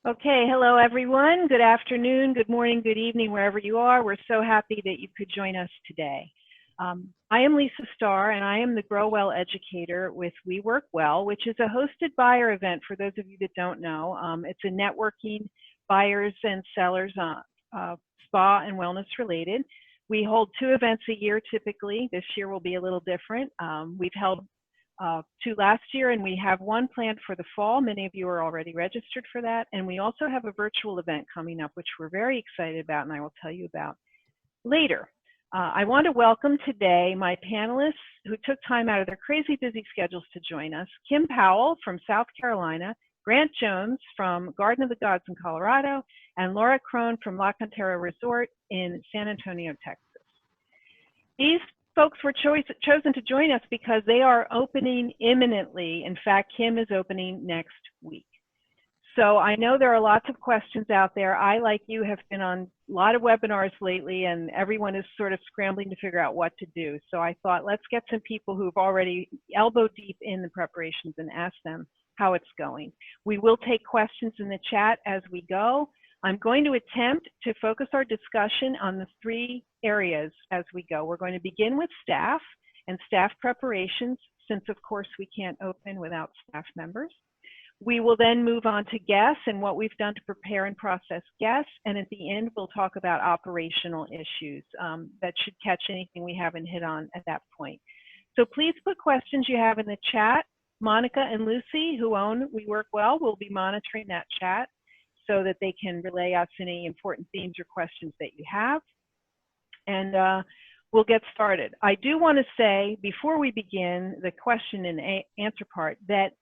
Okay, hello everyone. Good afternoon, good morning, good evening, wherever you are. We're so happy that you could join us today. I am Lisa Starr, and I am the Grow Well Educator with We Work Well, which is a hosted buyer event for those of you that don't know. It's a networking buyers and sellers spa and wellness related. We hold 2 events a year typically. This year will be a little different. We've held 2 last year, and we have 1 planned for the fall. Many of you are already registered for that. And we also have a virtual event coming up, which we're very excited about, and I will tell you about later. I want to welcome today my panelists who took time out of their crazy busy schedules to join us. Kim Powell from South Carolina, Grant Jones from Garden of the Gods in Colorado, and Laura Krohn from La Cantera Resort in San Antonio, Texas. These folks were chosen to join us because they are opening imminently. In fact, Kim is opening next week. So I know there are lots of questions out there. I, like you, have been on a lot of webinars lately, and everyone is sort of scrambling to figure out what to do. So I thought, let's get some people who've already elbow deep in the preparations and ask them how it's going. We will take questions in the chat as we go. I'm going to attempt to focus our discussion on the 3 areas as we go. We're going to begin with staff and staff preparations, since of course we can't open without staff members. We will then move on to guests and what we've done to prepare and process guests. And at the end, we'll talk about operational issues that should catch anything we haven't hit on at that point. So please put questions you have in the chat. Monica and Lucy, who own We Work Well, will be monitoring that chat so that they can relay us any important themes or questions that you have. And we'll get started. I do want to say, before we begin the question and answer part, that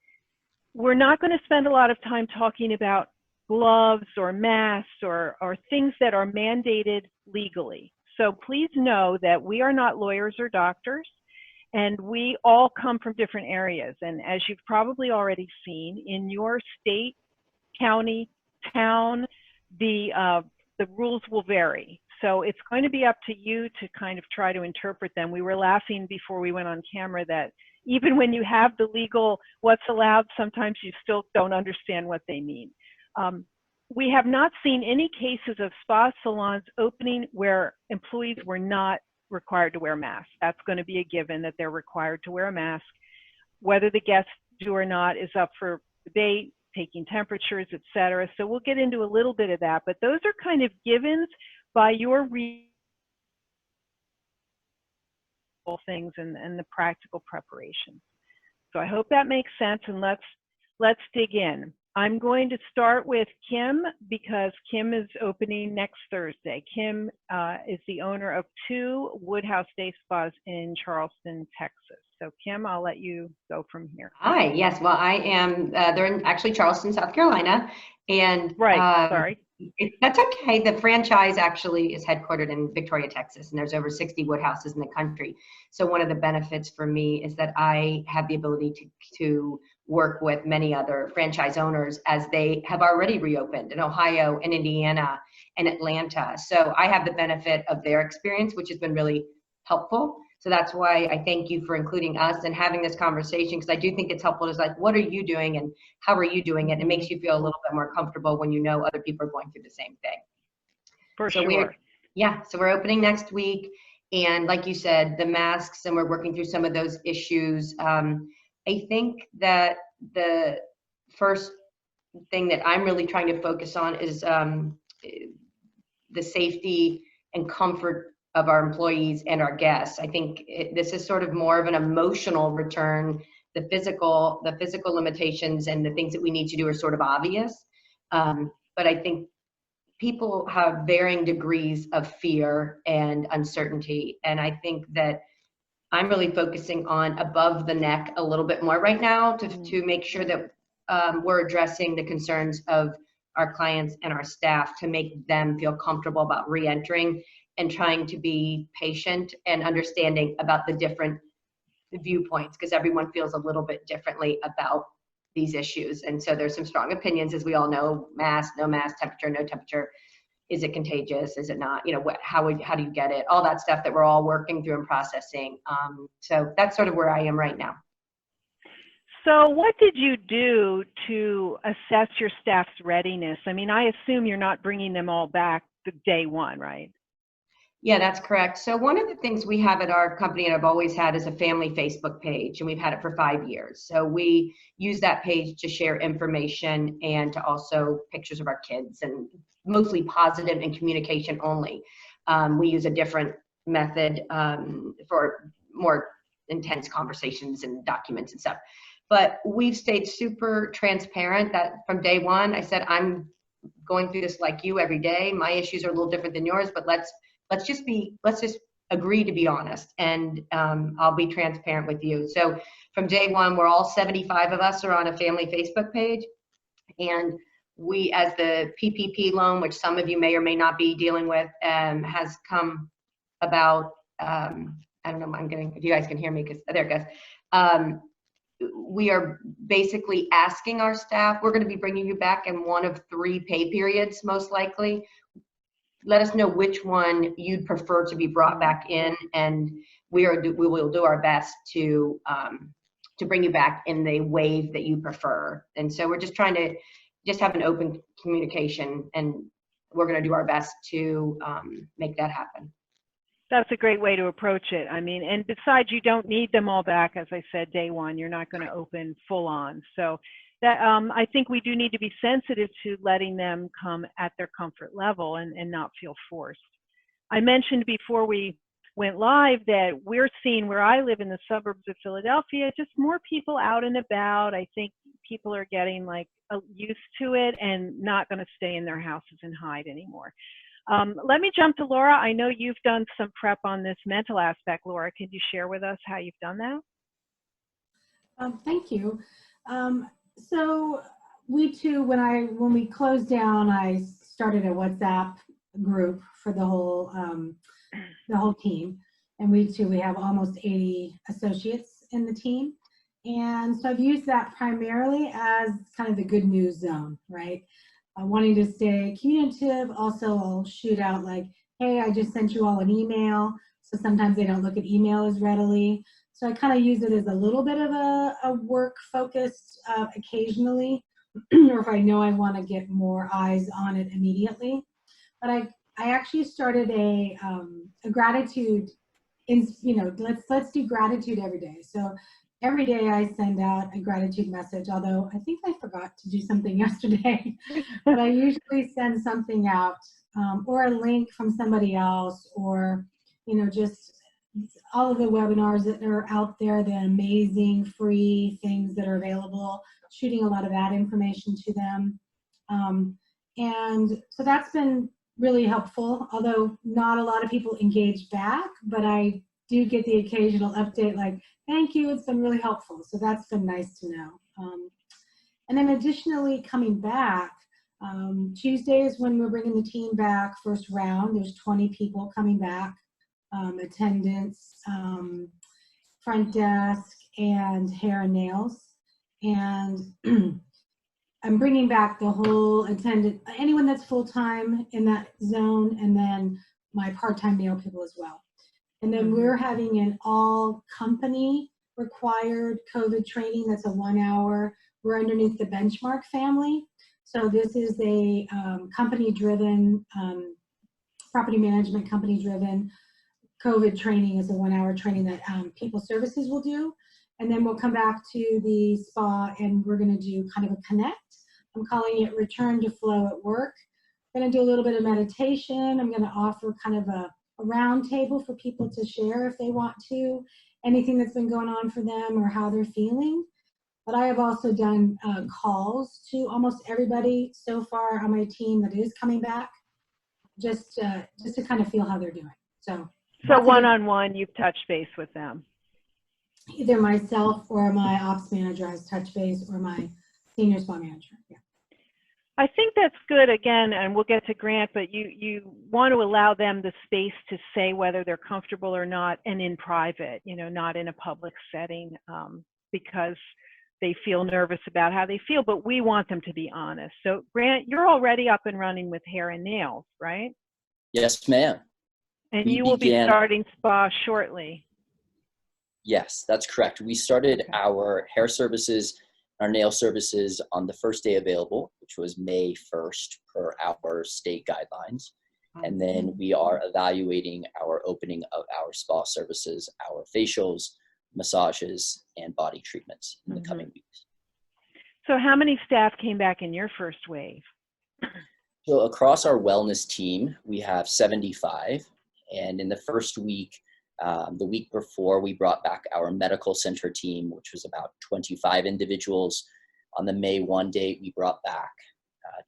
we're not going to spend a lot of time talking about gloves or masks or things that are mandated legally. So please know that we are not lawyers or doctors, and we all come from different areas. And as you've probably already seen, in your state, county, town, the rules will vary. So it's going to be up to you to kind of try to interpret them. We were laughing before we went on camera that even when you have the legal what's allowed, sometimes you still don't understand what they mean. We have not seen any cases of spa salons opening where employees were not required to wear masks. That's going to be a given that they're required to wear a mask. Whether the guests do or not is up for debate, taking temperatures, et cetera. So we'll get into a little bit of that, but those are kind of givens by your things and the practical preparation. So I hope that makes sense, and let's dig in. I'm going to start with Kim because Kim is opening next Thursday. Kim is the owner of 2 Woodhouse day spas in Charleston, Texas. So Kim, I'll let you go from here. Hi, yes, well, I am, they're in actually Charleston, South Carolina, and sorry. That's okay. The franchise actually is headquartered in Victoria, Texas, and there's over 60 Woodhouses in the country. So one of the benefits for me is that I have the ability to work with many other franchise owners as they have already reopened in Ohio and Indiana and Atlanta. So I have the benefit of their experience, which has been really helpful. So that's why I thank you for including us and having this conversation, because I do think it's helpful. It's like, what are you doing and how are you doing it? It makes you feel a little bit more comfortable when you know other people are going through the same thing. For sure. So we're opening next week. And like you said, the masks, and we're working through some of those issues. I think that the first thing that I'm really trying to focus on is the safety and comfort of our employees and our guests. I think this is sort of more of an emotional return. The physical limitations and the things that we need to do are sort of obvious. But I think people have varying degrees of fear and uncertainty. And I think that I'm really focusing on above the neck a little bit more right now to make sure that we're addressing the concerns of our clients and our staff to make them feel comfortable about re-entering and trying to be patient and understanding about the different viewpoints, because everyone feels a little bit differently about these issues. And so there's some strong opinions, as we all know: mask, no mask, temperature, no temperature. Is it contagious? Is it not? You know, how do you get it? All that stuff that we're all working through and processing. So that's sort of where I am right now. So what did you do to assess your staff's readiness? I mean, I assume you're not bringing them all back to day one, right? Yeah, that's correct. So one of the things we have at our company, and I've always had, is a family Facebook page, and we've had it for 5 years. So we use that page to share information and to also pictures of our kids, and mostly positive and communication only. We use a different method for more intense conversations and documents and stuff. But we've stayed super transparent that from day one, I said, I'm going through this like you every day. My issues are a little different than yours, but let's just agree to be honest, and I'll be transparent with you. So from day one, we're all 75 of us are on a family Facebook page, and we, as the PPP loan, which some of you may or may not be dealing with, has come about. I don't know. If you guys can hear me, because there it goes. We are basically asking our staff, we're going to be bringing you back in one of 3 pay periods, most likely. Let us know which one you'd prefer to be brought back in, and we will do our best to bring you back in the wave that you prefer. And so we're just trying to have an open communication, and we're going to do our best to make that happen. That's a great way to approach it. I mean, and besides, you don't need them all back. As I said, day one, you're not going to open full on. So that I think we do need to be sensitive to letting them come at their comfort level and not feel forced. I mentioned before we went live that we're seeing, where I live in the suburbs of Philadelphia, just more people out and about. I think people are getting like used to it and not going to stay in their houses and hide anymore. Let me jump to Laura. I know you've done some prep on this mental aspect. Laura, can you share with us how you've done that? Thank you. So we too, when we closed down, I started a WhatsApp group for the whole team, and we have almost 80 associates in the team, and so I've used that primarily as kind of the good news zone, right? Wanting to stay communicative. Also, I'll shoot out like, hey, I just sent you all an email. So sometimes they don't look at email as readily. So I kind of use it as a little bit of a work focused occasionally, or if I know I want to get more eyes on it immediately. But I actually started a gratitude, let's do gratitude every day. So every day I send out a gratitude message, although I think I forgot to do something yesterday, but I usually send something out, or a link from somebody else, or, just all of the webinars that are out there, the amazing free things that are available, shooting a lot of that information to them. And so that's been really helpful, although not a lot of people engage back, but I do get the occasional update like, thank you, it's been really helpful. So that's been nice to know. And then additionally, coming back, Tuesday is when we're bringing the team back, first round. There's 20 people coming back, attendance, front desk, and hair and nails. And I'm bringing back the whole attendant, anyone that's full-time in that zone, and then my part-time nail people as well. And then we're having an all company required COVID training. That's a 1 hour. We're underneath the Benchmark family. So this is a company-driven, property management company-driven COVID training. Is a 1 hour training that people services will do. And then we'll come back to the spa and we're gonna do kind of a connect. I'm calling it Return to Flow at Work. I'm gonna do a little bit of meditation. I'm gonna offer kind of a round table for people to share if they want to, anything that's been going on for them or how they're feeling. But I have also done calls to almost everybody so far on my team that is coming back, just to kind of feel how they're doing. So one-on-one, you've touched base with them. Either myself or my ops manager has touched base, or my senior spa manager. Yeah. I think that's good, again, and we'll get to Grant, but you want to allow them the space to say whether they're comfortable or not, and in private, not in a public setting, because they feel nervous about how they feel, but we want them to be honest. So Grant, you're already up and running with hair and nails, right? Yes, ma'am. And you will be starting spa shortly. Yes, that's correct. We started our hair services our nail services on the first day available, which was May 1st per our state guidelines. And then we are evaluating our opening of our spa services, our facials, massages, and body treatments in the coming weeks. So how many staff came back in your first wave? So across our wellness team, we have 75. And in the first week, the week before, we brought back our medical center team, which was about 25 individuals. On the May 1 date, we brought back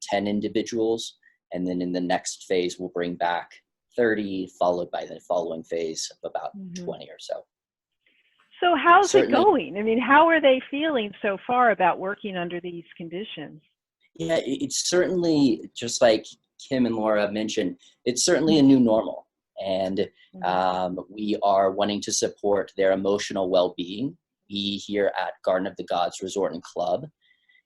10 individuals. And then in the next phase, we'll bring back 30, followed by the following phase of about 20 or so. So how's it going? I mean, how are they feeling so far about working under these conditions? Yeah, it's certainly, just like Kim and Laura mentioned, it's certainly a new normal. And we are wanting to support their emotional well-being. We here at Garden of the Gods Resort and Club,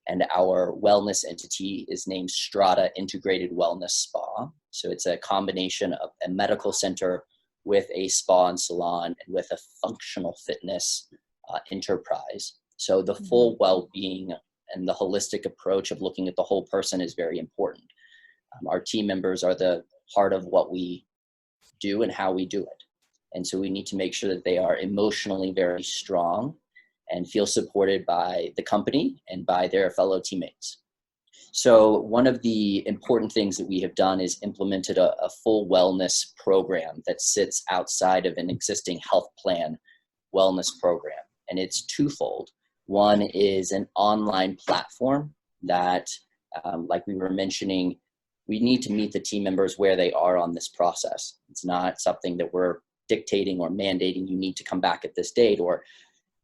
and our wellness entity is named Strata Integrated Wellness Spa. So it's a combination of a medical center with a spa and salon and with a functional fitness enterprise. So the full well-being and the holistic approach of looking at the whole person is very important. Our team members are the heart of what we do and how we do it. And so we need to make sure that they are emotionally very strong and feel supported by the company and by their fellow teammates. So one of the important things that we have done is implemented a full wellness program that sits outside of an existing health plan wellness program. And it's twofold. One is an online platform that, like we were mentioning, we need to meet the team members where they are on this process. It's not something that we're dictating or mandating you need to come back at this date or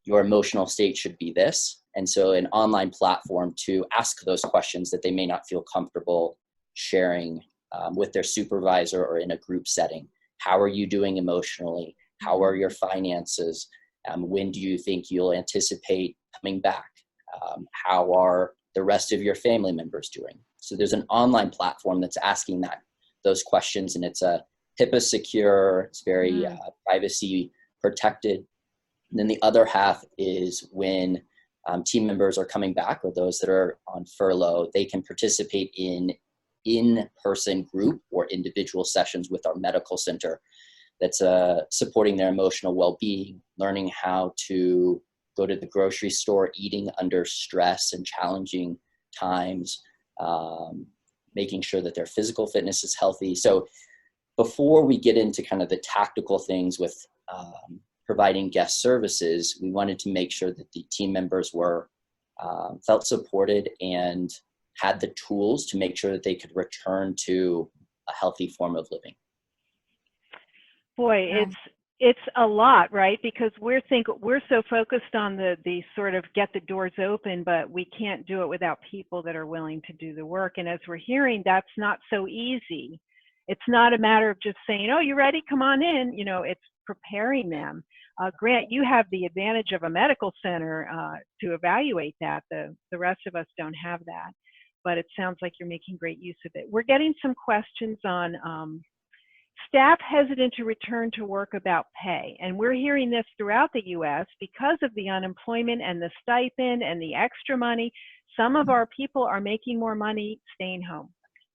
your emotional state should be this. And so an online platform to ask those questions that they may not feel comfortable sharing with their supervisor or in a group setting. How are you doing emotionally? How are your finances? When do you think you'll anticipate coming back? How are the rest of your family members doing? So there's an online platform that's asking those questions, and it's a HIPAA secure, it's very privacy protected. And then the other half is when team members are coming back or those that are on furlough, they can participate in in-person group or individual sessions with our medical center that's supporting their emotional well-being, learning how to go to the grocery store, eating under stress and challenging times, making sure that their physical fitness is healthy. So before we get into kind of the tactical things with providing guest services, we wanted to make sure that the team members were felt supported and had the tools to make sure that they could return to a healthy form of living. Boy, it's a lot, right? Because we're so focused on the sort of get the doors open, but we can't do it without people that are willing to do the work. And as we're hearing, that's not so easy. It's not a matter of just saying, "Oh, you ready? Come on in." You know, it's preparing them. Grant, you have the advantage of a medical center to evaluate that. The rest of us don't have that, but it sounds like you're making great use of it. We're getting some questions on staff hesitant to return to work about pay. And we're hearing this throughout the U.S. because of the unemployment and the stipend and the extra money. Some of our people are making more money staying home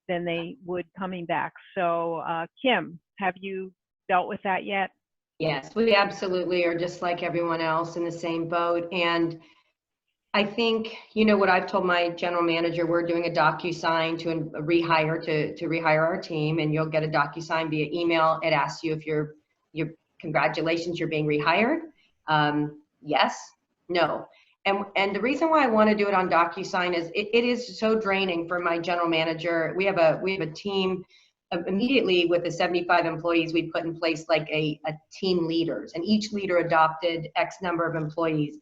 than they would coming back. So Kim, have you dealt with that yet? Yes, we absolutely are just like everyone else in the same boat. And I think, you know, what I've told my general manager, we're doing a DocuSign to rehire, to rehire our team, and you'll get a DocuSign via email. It asks you if you're congratulations, you're being rehired. Yes, no. And the reason why I want to do it on DocuSign is it is so draining for my general manager. We have a team immediately with the 75 employees. We put in place like a team leaders, and each leader adopted X number of employees.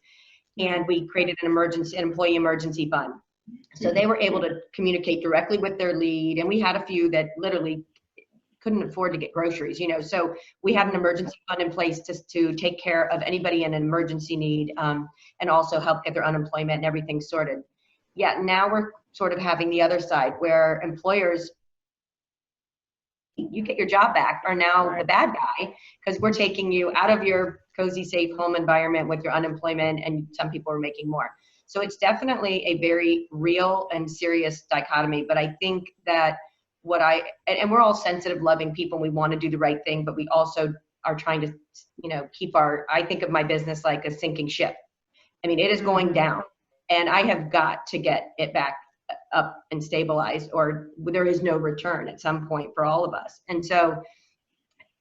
And we created an employee emergency fund. So they were able to communicate directly with their lead. And we had a few that literally couldn't afford to get groceries, you know. So we had an emergency fund in place to take care of anybody in an emergency need, and also help get their unemployment and everything sorted. Yeah, now we're sort of having the other side where employers, you get your job back, are now the bad guy, because we're taking you out of your cozy, safe home environment with your unemployment, and some people are making more. So it's definitely a very real and serious dichotomy. But I think that and we're all sensitive, loving people, and we want to do the right thing, but we also are trying to, keep I think of my business like a sinking ship. I mean, it is going down, and I have got to get it back up and stabilized, or there is no return at some point for all of us. And so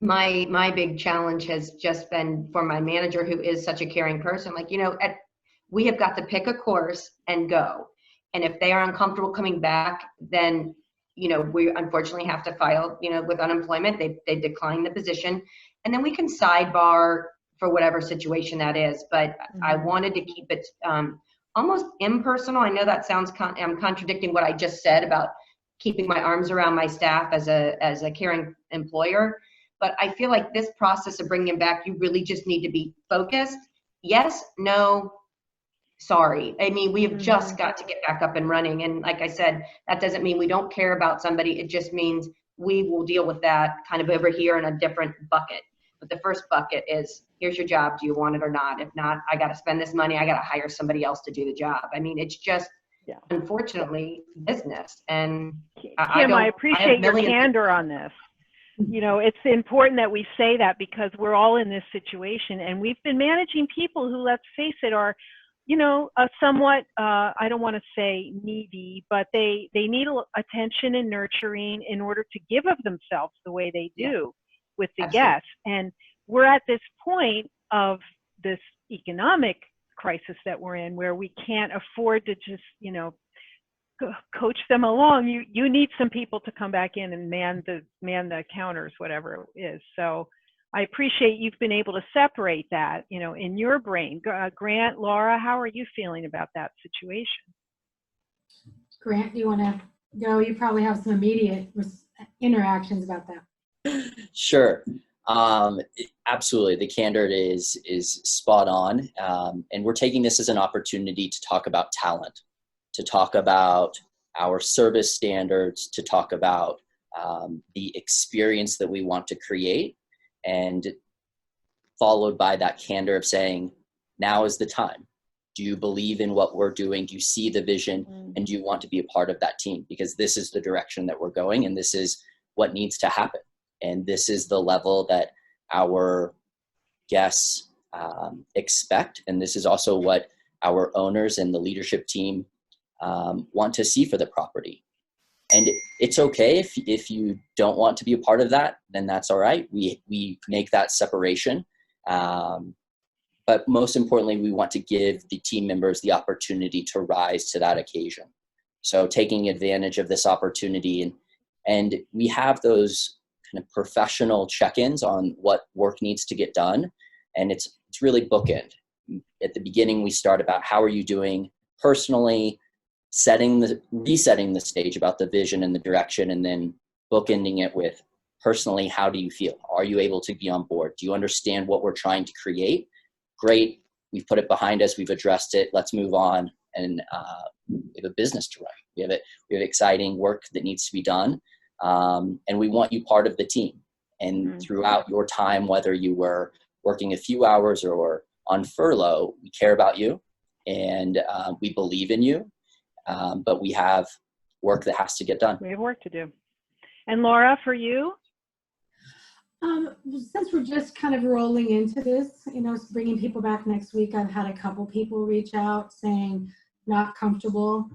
my big challenge has just been for my manager, who is such a caring person, like, we have got to pick a course and go. And if they are uncomfortable coming back, then, we unfortunately have to file, with unemployment. They decline the position, and then we can sidebar for whatever situation that is. But I wanted to keep it almost impersonal. I know that sounds, I'm contradicting what I just said about keeping my arms around my staff as a caring employer. But I feel like this process of bringing them back, you really just need to be focused. Yes, no, sorry. I mean, we have just got to get back up and running. And like I said, that doesn't mean we don't care about somebody. It just means we will deal with that kind of over here in a different bucket. But the first bucket is, here's your job. Do you want it or not? If not, I got to spend this money. I got to hire somebody else to do the job. I mean, it's just, unfortunately, business. And Kim, I appreciate your candor on this. It's important that we say that, because we're all in this situation, and we've been managing people who, let's face it, are, somewhat, I don't want to say needy, but they need attention and nurturing in order to give of themselves the way they do with the guests. And we're at this point of this economic crisis that we're in, where we can't afford to just, coach them along. You need some people to come back in and man the counters, whatever it is. So I appreciate you've been able to separate that, in your brain. Grant, Laura, how are you feeling about that situation? Grant, do you want to go? You probably have some immediate interactions about that. Sure. Absolutely. The candor is spot on. And we're taking this as an opportunity to talk about talent, to talk about our service standards, to talk about the experience that we want to create, and followed by that candor of saying, now is the time. Do you believe in what we're doing? Do you see the vision? And do you want to be a part of that team? Because this is the direction that we're going, and this is what needs to happen. And this is the level that our guests expect. And this is also what our owners and the leadership team want to see for the property. And it's okay if you don't want to be a part of that, then that's all right. We make that separation. But most importantly, we want to give the team members the opportunity to rise to that occasion. So taking advantage of this opportunity, and we have those kind of professional check-ins on what work needs to get done. And it's really bookend. At the beginning, we start about how are you doing personally, resetting the stage about the vision and the direction, and then bookending it with personally, how do you feel? Are you able to be on board? Do you understand what we're trying to create? Great. We've put it behind us. We've addressed it. Let's move on. And we have a business to run. We have exciting work that needs to be done. And we want you part of the team. And throughout your time, whether you were working a few hours or on furlough, we care about you, and we believe in you. But we have work that has to get done. We have work to do. And Laura, for you? Since we're just kind of rolling into this, bringing people back next week, I've had a couple people reach out saying not comfortable.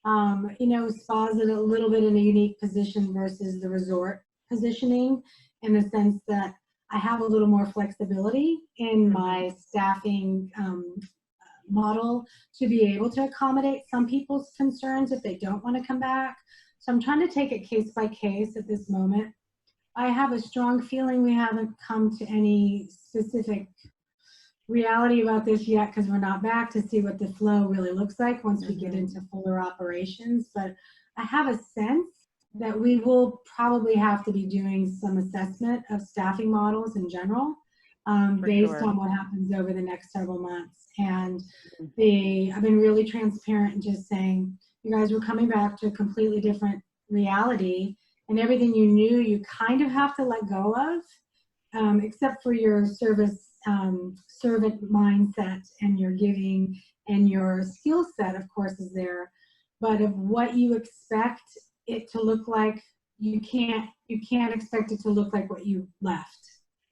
Spa's in a little bit in a unique position versus the resort positioning, in the sense that I have a little more flexibility in my staffing model to be able to accommodate some people's concerns if they don't want to come back. So I'm trying to take it case by case at this moment. I have a strong feeling we haven't come to any specific reality about this yet, because we're not back to see what the flow really looks like once we get into fuller operations. But I have a sense that we will probably have to be doing some assessment of staffing models in general, based on what happens over the next several months. And I've been really transparent in just saying, you guys, we're coming back to a completely different reality, and everything you knew you kind of have to let go of, except for your service servant mindset and your giving and your skill set, of course, is there, but of what you expect it to look like, you can't expect it to look like what you left.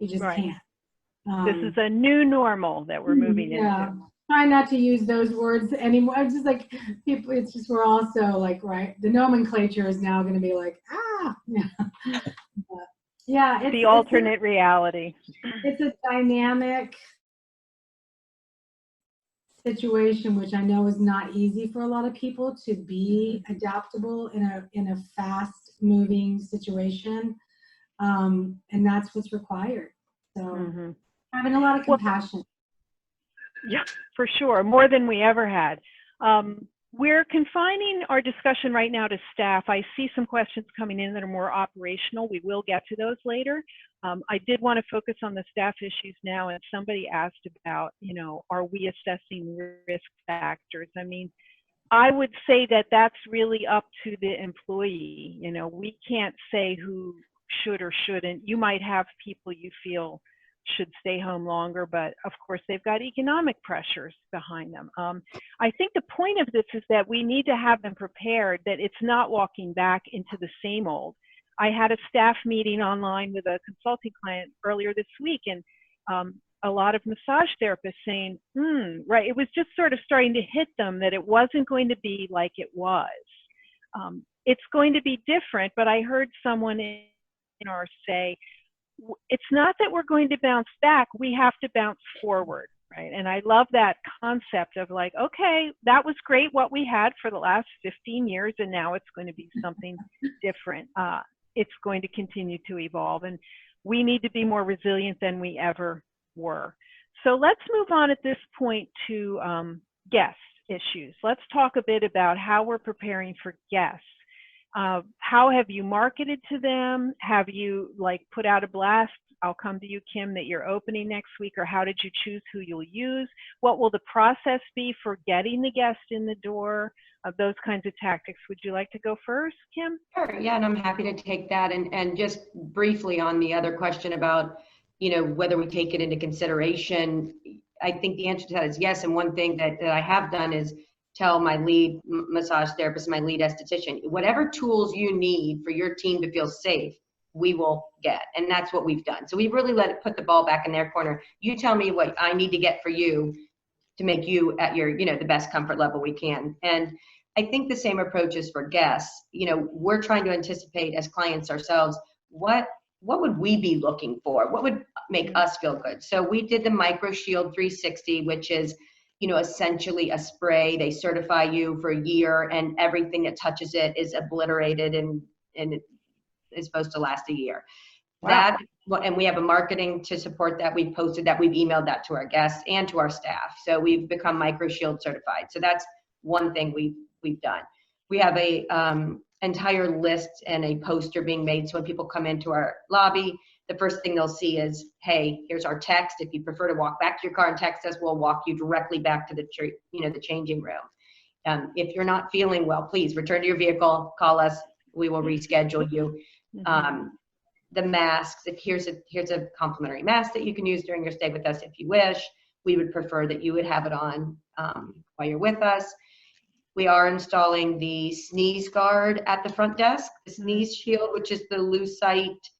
You just Right. can't. This is a new normal that we're moving yeah. into. Try not to use those words anymore. It's just like people. It's just we're also like, right. The nomenclature is now going to be like, yeah. But, yeah. It's the alternate reality. It's a dynamic situation, which I know is not easy for a lot of people to be adaptable in a fast moving situation, and that's what's required. So having a lot of compassion. Yeah, for sure, more than we ever had. We're confining our discussion right now to staff. I see some questions coming in that are more operational. We will get to those later. I did want to focus on the staff issues now, and somebody asked about, are we assessing risk factors? I mean, I would say that that's really up to the employee. We can't say who should or shouldn't. You might have people you feel should stay home longer, but of course they've got economic pressures behind them. I think the point of this is that we need to have them prepared that it's not walking back into the same old. I had a staff meeting online with a consulting client earlier this week, and a lot of massage therapists saying, right, it was just sort of starting to hit them that it wasn't going to be like it was. It's going to be different, but I heard someone in our say, it's not that we're going to bounce back, we have to bounce forward, right? And I love that concept of like, okay, that was great what we had for the last 15 years, and now it's going to be something different. It's going to continue to evolve, and we need to be more resilient than we ever were. So let's move on at this point to guest issues. Let's talk a bit about how we're preparing for guests. How have you marketed to them? Have you put out a blast? I'll come to you, Kim, that you're opening next week, or how did you choose who you'll use? What will the process be for getting the guest in the door? Those kinds of tactics. Would you like to go first, Kim? Sure, yeah, and I'm happy to take that. And just briefly on the other question about, whether we take it into consideration, I think the answer to that is yes. And one thing that I have done is tell my lead massage therapist, my lead esthetician, whatever tools you need for your team to feel safe, we will get. And that's what we've done. So we've really put the ball back in their corner. You tell me what I need to get for you to make you at your, the best comfort level we can. And I think the same approach is for guests. We're trying to anticipate as clients ourselves, what would we be looking for? What would make us feel good? So we did the Micro Shield 360, which is essentially a spray. They certify you for a year, and everything that touches it is obliterated and it is supposed to last a year. Wow. And we have a marketing to support that. We've posted that. We've emailed that to our guests and to our staff. So we've become Micro Shield certified. So that's one thing we've done. We have a entire list and a poster being made. So when people come into our lobby, the first thing they'll see is, hey, here's our text. If you prefer to walk back to your car and text us, we'll walk you directly back to the changing room. If you're not feeling well, please return to your vehicle, call us, we will reschedule you. The masks, here's a complimentary mask that you can use during your stay with us if you wish. We would prefer that you would have it on while you're with us. We are installing the sneeze guard at the front desk, the sneeze shield, which is the lucite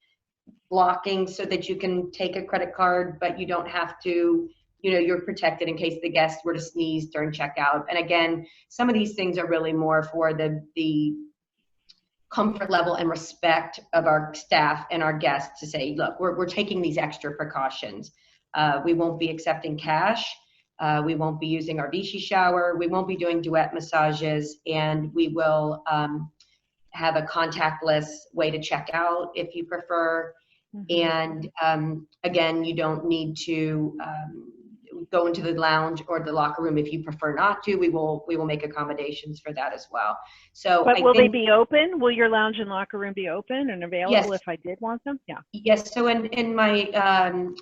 blocking so that you can take a credit card, but you don't have to, you're protected in case the guest were to sneeze during checkout. And again, some of these things are really more for the comfort level and respect of our staff and our guests to say, look, we're taking these extra precautions. We won't be accepting cash. We won't be using our Vichy shower. We won't be doing duet massages, and we will have a contactless way to check out if you prefer. And again, you don't need to go into the lounge or the locker room if you prefer not to. We will make accommodations for that as well. So, but will they be open? Will your lounge and locker room be open and available if I did want them? Yeah. Yes. So in my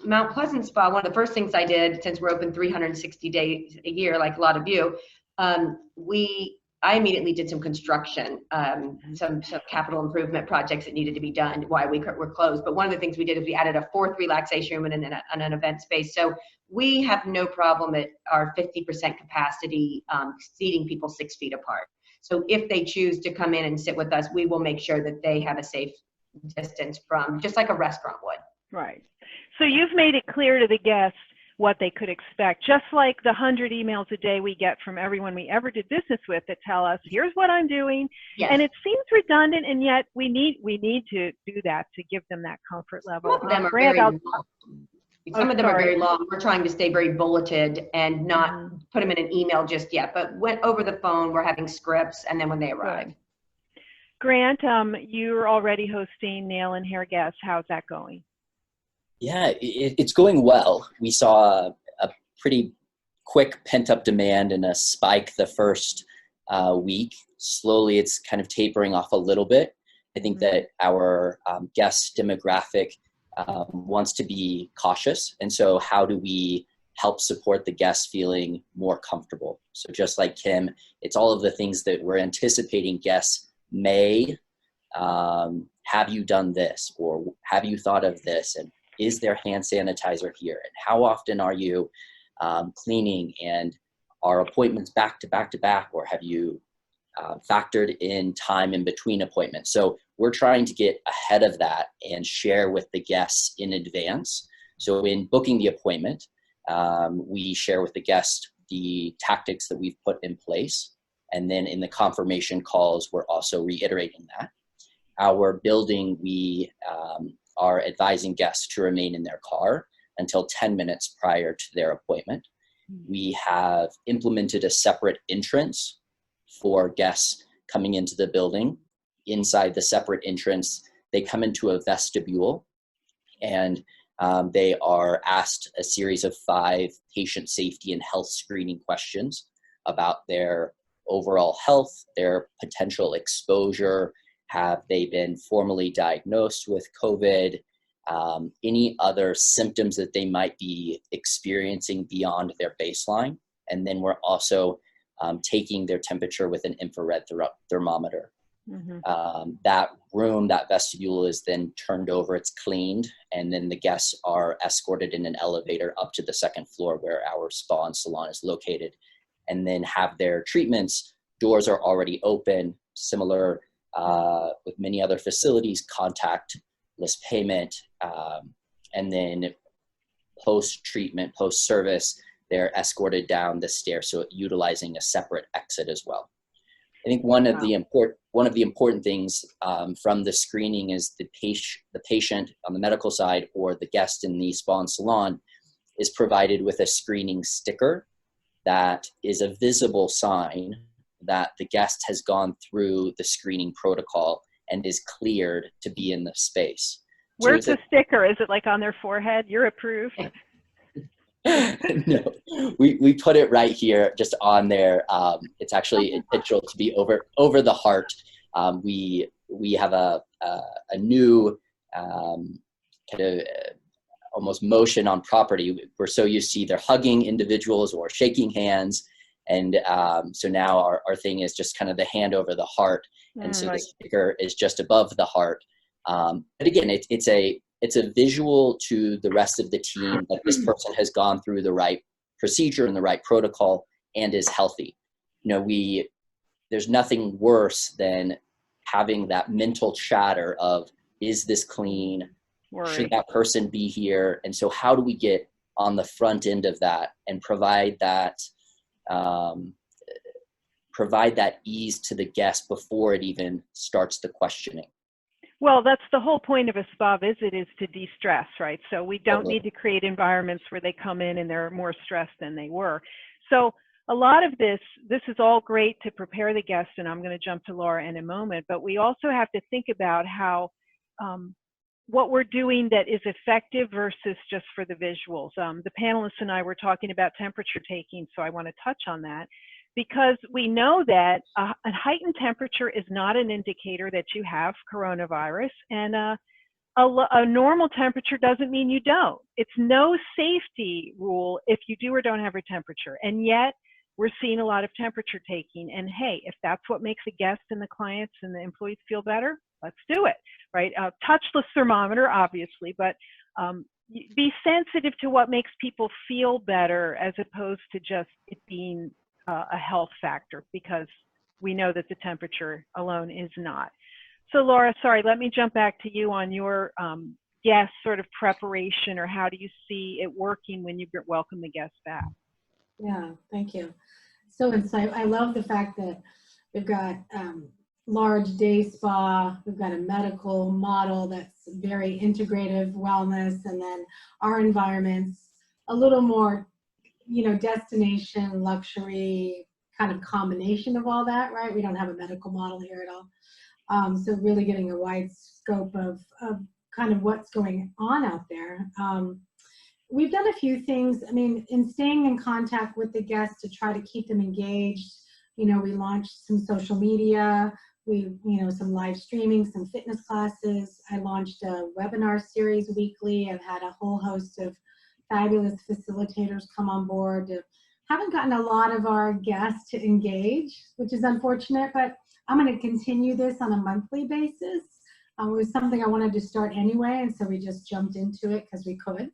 Mount Pleasant spa, one of the first things I did, since we're open 360 days a year, like a lot of you, I immediately did some construction, some capital improvement projects that needed to be done while we were closed. But one of the things we did is we added a 4th relaxation room and an event space. So we have no problem at our 50% capacity seating people 6 feet apart. So if they choose to come in and sit with us, we will make sure that they have a safe distance from, just like a restaurant would. Right. So you've made it clear to the guests what they could expect, just like the 100 emails a day we get from everyone we ever did business with that tell us, here's what I'm doing. Yes. And it seems redundant, and yet we need to do that to give them that comfort level. Some of them are Grant, very long. Some of them are very long. We're trying to stay very bulleted and not put them in an email just yet, but went over the phone, we're having scripts, and then when they arrive. Good. Grant, you're already hosting nail and hair guests. How's that going? Yeah, it's going well. We saw a pretty quick pent-up demand and a spike the first week. Slowly, it's kind of tapering off a little bit. I think that our guest demographic wants to be cautious. And so how do we help support the guests feeling more comfortable? So just like Kim, it's all of the things that we're anticipating guests may, have you done this, or have you thought of this, and is there hand sanitizer here, and how often are you cleaning, and are appointments back to back to back, or have you factored in time in between appointments? So we're trying to get ahead of that and share with the guests in advance. So in booking the appointment, we share with the guest the tactics that we've put in place. And then in the confirmation calls, we're also reiterating that. Our building, we are advising guests to remain in their car until 10 minutes prior to their appointment. We have implemented a separate entrance for guests coming into the building. Inside the separate entrance, they come into a vestibule, and they are asked a series of 5 patient safety and health screening questions about their overall health, their potential exposure. Have they been formally diagnosed with COVID? Any other symptoms that they might be experiencing beyond their baseline? And then we're also taking their temperature with an infrared thermometer. That room, that vestibule, is then turned over, it's cleaned, and then the guests are escorted in an elevator up to the 2nd floor where our spa and salon is located, and then have their treatments. Doors are already open, similar with many other facilities, contactless payment, and then post-treatment, post-service, they're escorted down the stairs, so utilizing a separate exit as well. I think one of the important things from the screening is the patient on the medical side, or the guest in the spa and salon, is provided with a screening sticker that is a visible sign that the guest has gone through the screening protocol and is cleared to be in the space. Where's the sticker? Is it like on their forehead? You're approved? No, we put it right here, just on there. It's actually intentional to be over the heart. We have a new kind of almost motion on property. We're so used to either hugging individuals or shaking hands. And so now our thing is just kind of the hand over the heart. And so the sticker is just above the heart. But again, it's a visual to the rest of the team that this person has gone through the right procedure and the right protocol and is healthy. You know, there's nothing worse than having that mental chatter of, is this clean? Should that person be here? And so how do we get on the front end of that and provide that ease to the guest before it even starts the questioning? Well, that's the whole point of a spa visit, is to de-stress, right? So we don't need to create environments where they come in and they're more stressed than they were. So a lot of this is all great to prepare the guests, and I'm going to jump to Laura in a moment, but we also have to think about how what we're doing that is effective versus just for the visuals. The panelists and I were talking about temperature taking, so I want to touch on that, because we know that a heightened temperature is not an indicator that you have coronavirus, and a normal temperature doesn't mean you don't. It's no safety rule if you do or don't have your temperature, and yet we're seeing a lot of temperature taking. And hey, if that's what makes the guests and the clients and the employees feel better, let's do it, right? Touchless thermometer, obviously, but be sensitive to what makes people feel better as opposed to just it being a health factor, because we know that the temperature alone is not. So Laura, sorry, let me jump back to you on your guest sort of preparation, or how do you see it working when you welcome the guests back? Yeah, thank you. So I love the fact that we've got large day spa, we've got a medical model that's very integrative wellness, and then our environment's a little more, you know, destination, luxury, kind of combination of all that, right? We don't have a medical model here at all. So really getting a wide scope of kind of what's going on out there. We've done a few things, I mean, in staying in contact with the guests to try to keep them engaged. You know, we launched some social media, some live streaming, some fitness classes. I launched a webinar series weekly. I've had a whole host of fabulous facilitators come on board. Haven't gotten a lot of our guests to engage, which is unfortunate, but I'm going to continue this on a monthly basis. It was something I wanted to start anyway, and so we just jumped into it because we could.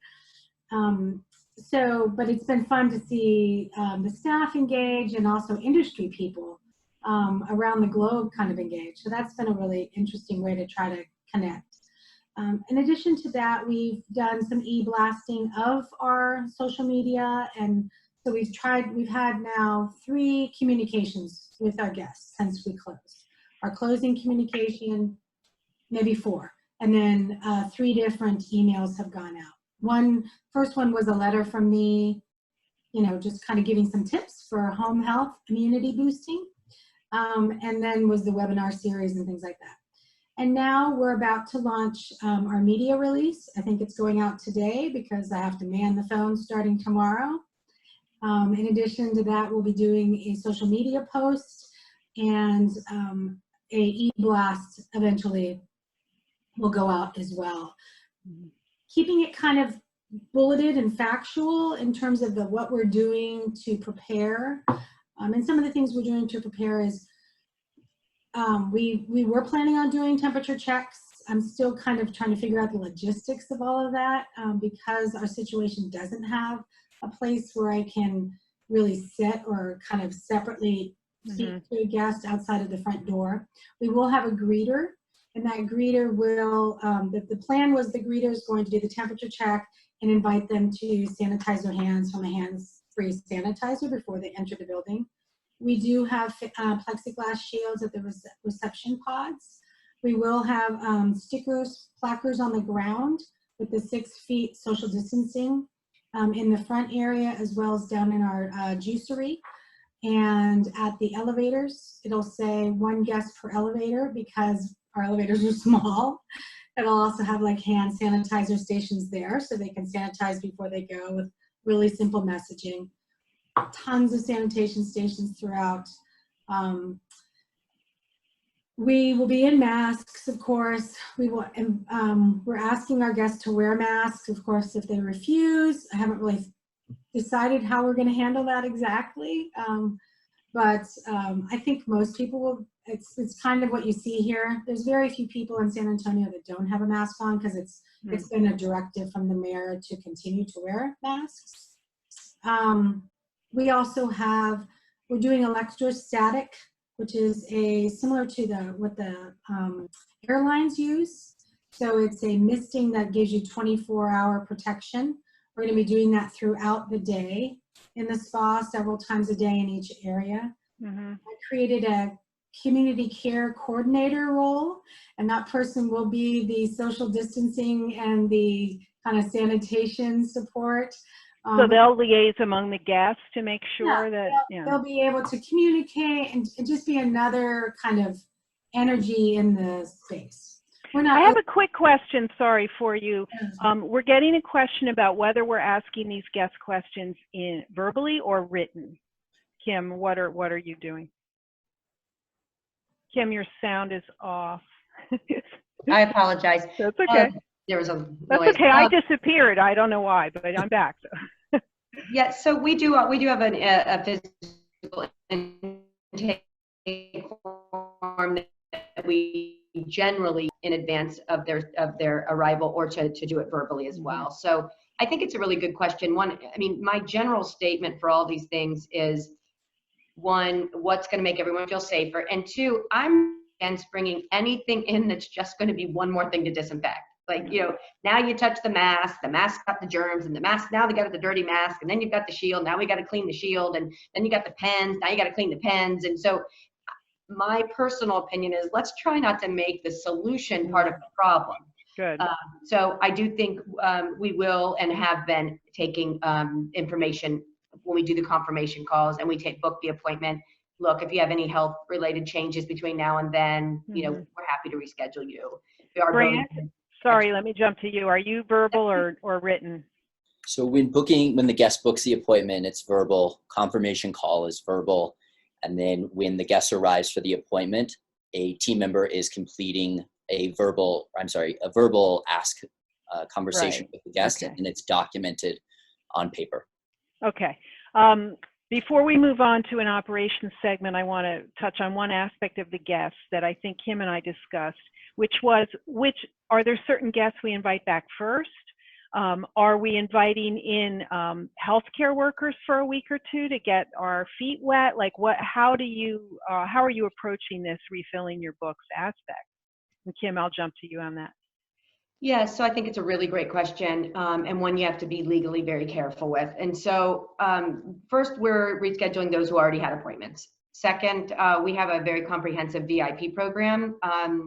But it's been fun to see the staff engage, and also industry people around the globe kind of engage. So that's been a really interesting way to try to connect. In addition to that, we've done some e-blasting of our social media, and so we've had now 3 communications with our guests since we closed. Our closing communication, maybe 4, and then 3 different emails have gone out. First one was a letter from me, you know, just kind of giving some tips for home health, immunity boosting, and then was the webinar series and things like that. And now we're about to launch our media release. I think it's going out today because I have to man the phone starting tomorrow. In addition to that, we'll be doing a social media post, and a e-blast eventually will go out as well. Keeping it kind of bulleted and factual in terms of what we're doing to prepare. And some of the things we're doing to prepare is we were planning on doing temperature checks. I'm still kind of trying to figure out the logistics of all of that because our situation doesn't have a place where I can really sit or kind of separately speak to a guest outside of the front door. We will have a greeter, and that greeter will, the plan was the greeter is going to do the temperature check and invite them to sanitize their hands from a hands-free sanitizer before they enter the building. We do have plexiglass shields at the reception pods. We will have stickers, placards on the ground with the 6 feet social distancing in the front area, as well as down in our juicery. And at the elevators, it'll say 1 guest per elevator because our elevators are small. It'll also have like hand sanitizer stations there so they can sanitize before they go, with really simple messaging. Tons of sanitation stations throughout. We will be in masks, of course. We're asking our guests to wear masks. Of course, if they refuse, I haven't really decided how we're going to handle that exactly. But I think most people will. It's kind of what you see here. There's very few people in San Antonio that don't have a mask on because it's been a directive from the mayor to continue to wear masks. We also we're doing electrostatic, which is similar to what the airlines use. So it's a misting that gives you 24-hour protection. We're going to be doing that throughout the day in the spa, several times a day in each area. I created a community care coordinator role, and that person will be the social distancing and the kind of sanitation support. So they'll liaise among the guests to make sure that they'll be able to communicate and just be another kind of energy in the space. I have a quick question, sorry, for you. We're getting a question about whether we're asking these guest questions verbally or written. Kim, what are you doing? Kim, your sound is off. I apologize. That's okay. There was a That's noise. okay. I disappeared. I don't know why, but I'm back. So. Yeah, so we do have a physical intake form that we generally in advance of their arrival, or to do it verbally as well. So I think it's a really good question. One, I mean, my general statement for all these things is, one, what's going to make everyone feel safer? And two, I'm against bringing anything in that's just going to be one more thing to disinfect. Like, you know, now you touch the mask got the germs, and the mask, now they got the dirty mask, and then you've got the shield, now we got to clean the shield, and then you got the pens, now you got to clean the pens. And so my personal opinion is, let's try not to make the solution part of the problem. Good. So I do think we will and have been taking information when we do the confirmation calls, and we book the appointment. Look, if you have any health related changes between now and then, you know, we're happy to reschedule you. We are Grant, sorry, let me jump to you. Are you verbal or written? So when the guest books the appointment, it's verbal. Confirmation call is verbal. And then when the guest arrives for the appointment, a team member is completing a verbal ask conversation with the guest, and it's documented on paper. Okay. Before we move on to an operations segment, I want to touch on one aspect of the guests that I think Kim and I discussed, which are there certain guests we invite back first? Are we inviting in healthcare workers for a week or two to get our feet wet? Like, how are you approaching this refilling your books aspect? And Kim, I'll jump to you on that. Yeah, so I think it's a really great question, and one you have to be legally very careful with. And so first, we're rescheduling those who already had appointments. Second, we have a very comprehensive VIP program,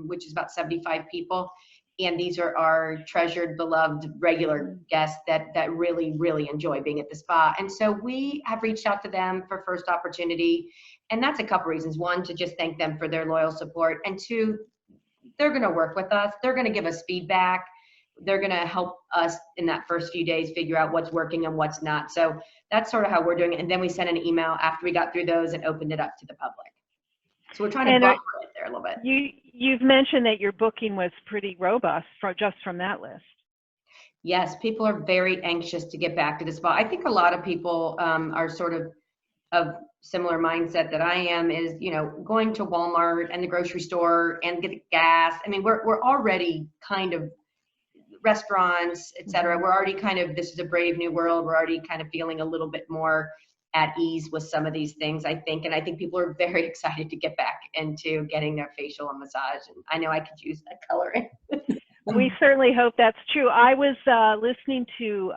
which is about 75 people. And these are our treasured, beloved, regular guests that really, really enjoy being at the spa. And so we have reached out to them for first opportunity. And that's a couple reasons. One, to just thank them for their loyal support. And two, they're going to work with us. They're going to give us feedback. They're going to help us in that first few days figure out what's working and what's not. So that's sort of how we're doing it. And then we sent an email after we got through those and opened it up to the public. So we're trying to buffer it there a little bit. You've mentioned that your booking was pretty robust just from that list. Yes, people are very anxious to get back to the spa. I think a lot of people are sort of similar mindset that I am, is, you know, going to Walmart and the grocery store and get gas. I mean, we're already kind of restaurants, et cetera. We're already kind of, this is a brave new world. We're already kind of feeling a little bit more at ease with some of these things, I think. And I think people are very excited to get back into getting their facial and massage. And I know I could use that coloring. We certainly hope that's true. I was listening to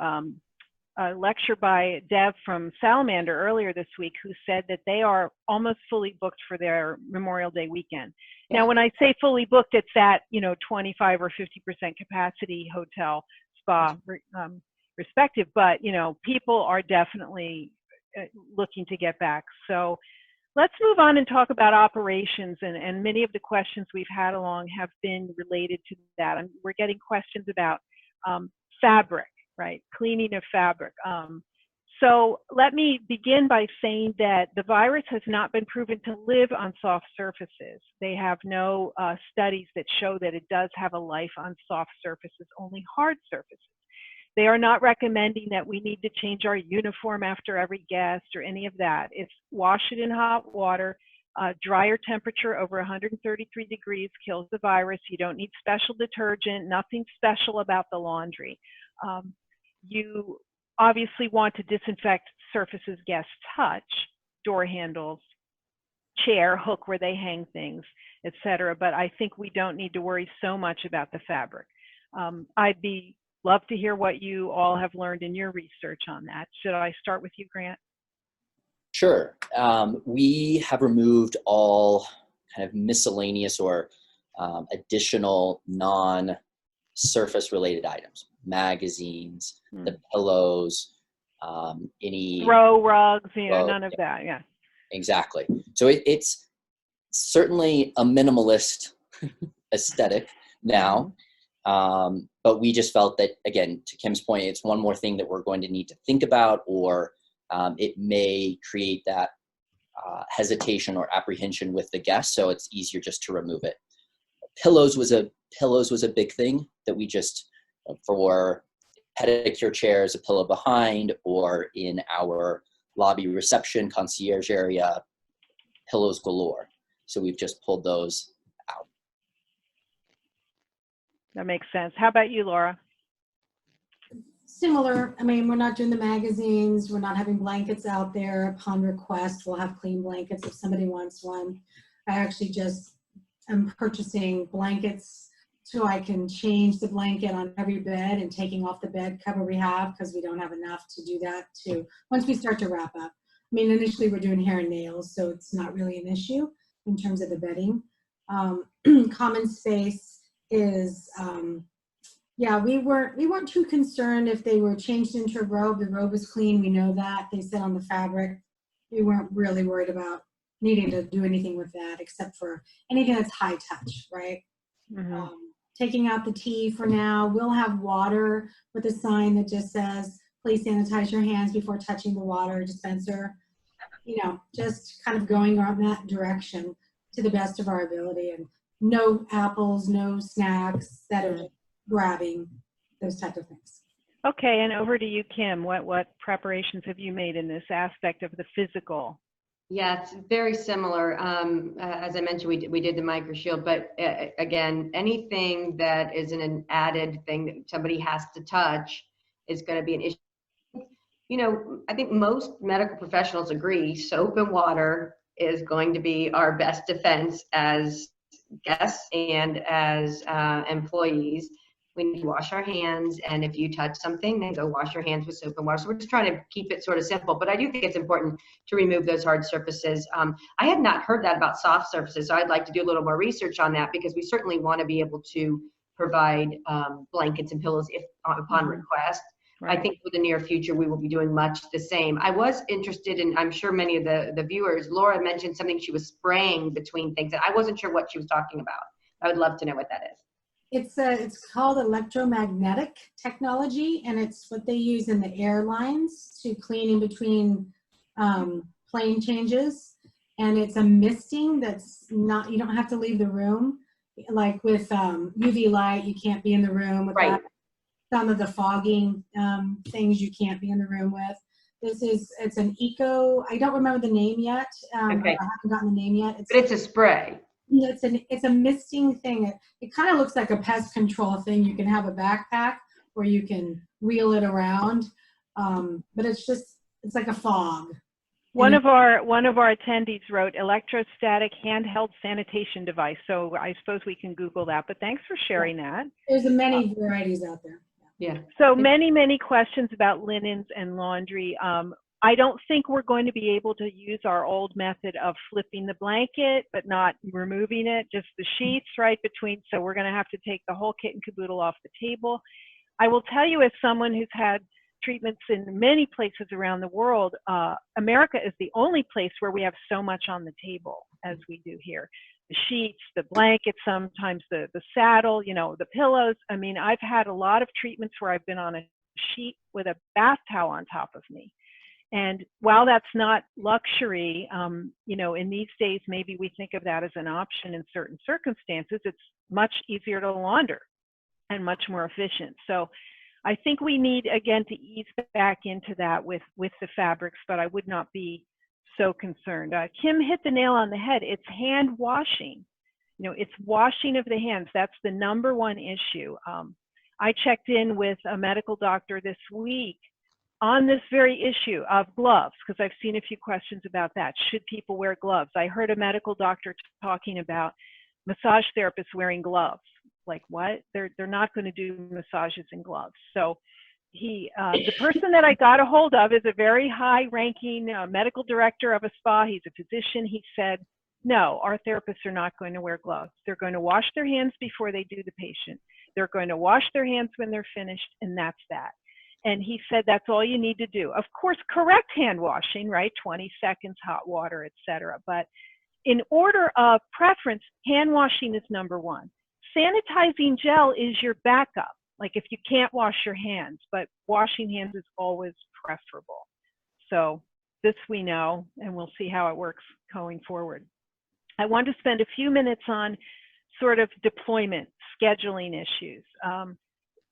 a lecture by Deb from Salamander earlier this week, who said that they are almost fully booked for their Memorial Day weekend. Yeah. Now, when I say fully booked, it's at, you know, 25 or 50% capacity, hotel, spa, respective. But, you know, people are definitely looking to get back. So let's move on and talk about operations. And many of the questions we've had along have been related to that. We're getting questions about fabric, right? Cleaning of fabric. So let me begin by saying that the virus has not been proven to live on soft surfaces. They have no studies that show that it does have a life on soft surfaces, only hard surfaces. They are not recommending that we need to change our uniform after every guest or any of that. It's wash it in hot water. Drier temperature over 133 degrees kills the virus. You don't need special detergent, nothing special about the laundry. You obviously want to disinfect surfaces guests touch, door handles, chair, hook where they hang things, etc. But I think we don't need to worry so much about the fabric. I'd love to hear what you all have learned in your research on that. Should I start with you, Grant? Sure. We have removed all kind of miscellaneous or additional non-surface related items, magazines, the pillows, any throw rugs, you know, none of that. Yeah, exactly. So it's certainly a minimalist aesthetic now. But we just felt that, again, to Kim's point, it's one more thing that we're going to need to think about, or it may create that hesitation or apprehension with the guest. So it's easier just to remove it. Pillows was a big thing that we just, for pedicure chairs, a pillow behind, or in our lobby reception, concierge area, pillows galore. So we've just pulled those out. That makes sense. How about you, Laura? Similar. I mean, we're not doing the magazines. We're not having blankets out there. Upon request, we'll have clean blankets if somebody wants one. I actually just am purchasing blankets so I can change the blanket on every bed and taking off the bed cover we have because we don't have enough to do that once we start to wrap up. I mean, initially we're doing hair and nails, so it's not really an issue in terms of the bedding. Common space is, yeah, we weren't too concerned if they were changed into a robe. The robe is clean, we know that. They sit on the fabric. We weren't really worried about needing to do anything with that except for anything that's high touch, right? Mm-hmm. Taking out the tea for now. We'll have water with a sign that just says, please sanitize your hands before touching the water dispenser. You know, just kind of going on that direction to the best of our ability, and no apples, no snacks that are grabbing, those type of things. Okay, and over to you, Kim. What preparations have you made in this aspect of the physical? Yeah, it's very similar. As I mentioned, we did the microshield, but again, anything that isn't an added thing that somebody has to touch is going to be an issue. You know, I think most medical professionals agree soap and water is going to be our best defense as guests and as employees. We need to wash our hands, and if you touch something, then go wash your hands with soap and water. So we're just trying to keep it sort of simple, but I do think it's important to remove those hard surfaces. I had not heard that about soft surfaces, so I'd like to do a little more research on that, because we certainly want to be able to provide blankets and pillows if upon request. Right. I think for the near future, we will be doing much the same. I was interested in, I'm sure many of the viewers, Laura mentioned something she was spraying between things, and I wasn't sure what she was talking about. I would love to know what that is. It's called electromagnetic technology, and it's what they use in the airlines to clean in between plane changes. And it's a misting that's not, you don't have to leave the room. Like with UV light, you can't be in the room with that. Some of the fogging things you can't be in the room with. It's an eco, I don't remember the name yet. Okay. I haven't gotten the name yet. But it's a spray. It's a misting thing. It kind of looks like a pest control thing. You can have a backpack where you can wheel it around, but it's like a fog. One of our attendees wrote electrostatic handheld sanitation device. So I suppose we can Google that. But thanks for sharing that. There's many varieties out there. Yeah. So many questions about linens and laundry. I don't think we're going to be able to use our old method of flipping the blanket, but not removing it, just the sheets right between. So we're going to have to take the whole kit and caboodle off the table. I will tell you, as someone who's had treatments in many places around the world, America is the only place where we have so much on the table as we do here. The sheets, the blankets, sometimes the saddle, you know, the pillows. I mean, I've had a lot of treatments where I've been on a sheet with a bath towel on top of me. And while that's not luxury, you know, in these days, maybe we think of that as an option in certain circumstances. It's much easier to launder and much more efficient. So I think we need, again, to ease back into that with the fabrics, but I would not be so concerned. Kim hit the nail on the head. It's hand washing. You know, it's washing of the hands. That's the #1 issue. I checked in with a medical doctor this week on this very issue of gloves, because I've seen a few questions about that. Should people wear gloves? I heard a medical doctor talking about massage therapists wearing gloves. Like what? They're not going to do massages in gloves. So the person that I got a hold of is a very high-ranking medical director of a spa. He's a physician. He said, no, our therapists are not going to wear gloves. They're going to wash their hands before they do the patient. They're going to wash their hands when they're finished, and that's that. And he said that's all you need to do. Of course, correct hand washing, right? 20 seconds, hot water, etc. But in order of preference, hand washing is #1. Sanitizing gel is your backup. Like if you can't wash your hands, but washing hands is always preferable. So this we know, and we'll see how it works going forward. I want to spend a few minutes on sort of deployment, scheduling issues.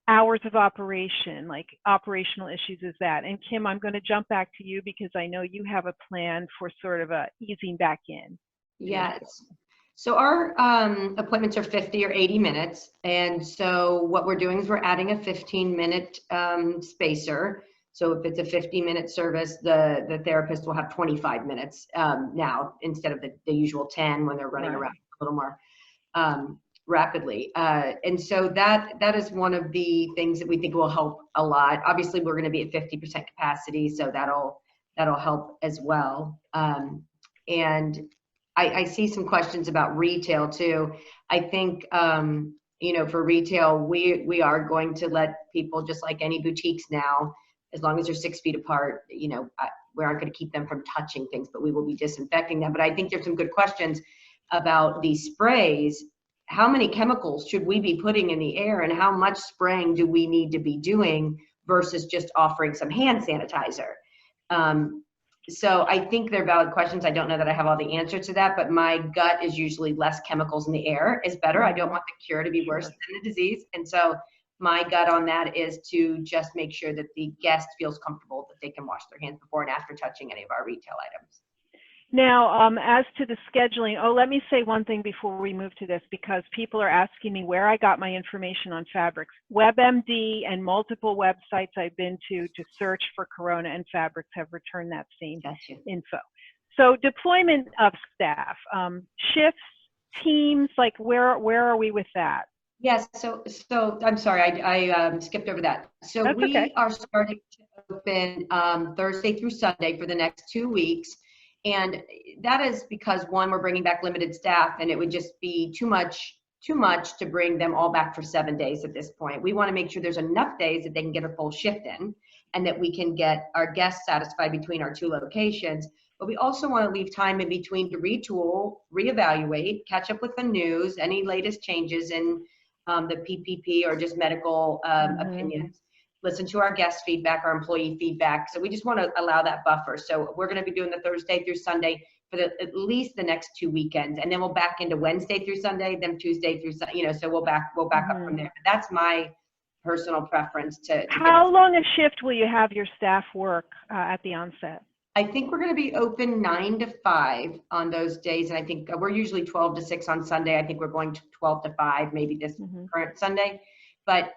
hours of operation, like operational issues is that? And Kim, I'm going to jump back to you because I know you have a plan for sort of a easing back in. Yes. So our appointments are 50 or 80 minutes. And so what we're doing is we're adding a 15-minute spacer. So if it's a 50-minute service, the therapist will have 25 minutes now instead of the usual 10 when they're running Right. around a little more rapidly. And so that is one of the things that we think will help a lot. Obviously, we're going to be at 50% capacity, so that'll help as well. And I see some questions about retail too. I think, for retail, we are going to let people, just like any boutiques now, as long as they're 6 feet apart, we aren't going to keep them from touching things, but we will be disinfecting them. But I think there's some good questions about these sprays. How many chemicals should we be putting in the air, and how much spraying do we need to be doing versus just offering some hand sanitizer? So I think they're valid questions. I don't know that I have all the answers to that, but my gut is usually less chemicals in the air is better. I don't want the cure to be worse than the disease. And so my gut on that is to just make sure that the guest feels comfortable that they can wash their hands before and after touching any of our retail items. Now, as to the scheduling, let me say one thing before we move to this, because people are asking me where I got my information on fabrics. WebMD and multiple websites I've been to search for Corona and fabrics have returned that same info. So deployment of staff, shifts, teams, like where are we with that? Yes, so I'm sorry, I skipped over that. So That's we okay. are starting to open Thursday through Sunday for the next 2 weeks. And that is because, one, we're bringing back limited staff, and it would just be too much to bring them all back for 7 days at this point. We want to make sure there's enough days that they can get a full shift in, and that we can get our guests satisfied between our 2 locations. But we also want to leave time in between to retool, reevaluate, catch up with the news, any latest changes in the PPP or just medical opinions. Listen to our guest feedback, our employee feedback. So we just want to allow that buffer. So we're going to be doing the Thursday through Sunday for at least the next 2 weekends, and then we'll back into Wednesday through Sunday, then Tuesday through Sunday. So we'll back up from there. But that's my personal preference. How long a shift will you have your staff work at the Onset? I think we're going to be open 9 to 5 on those days, and I think we're usually 12 to 6 on Sunday. I think we're going to 12 to 5 maybe this current Sunday, but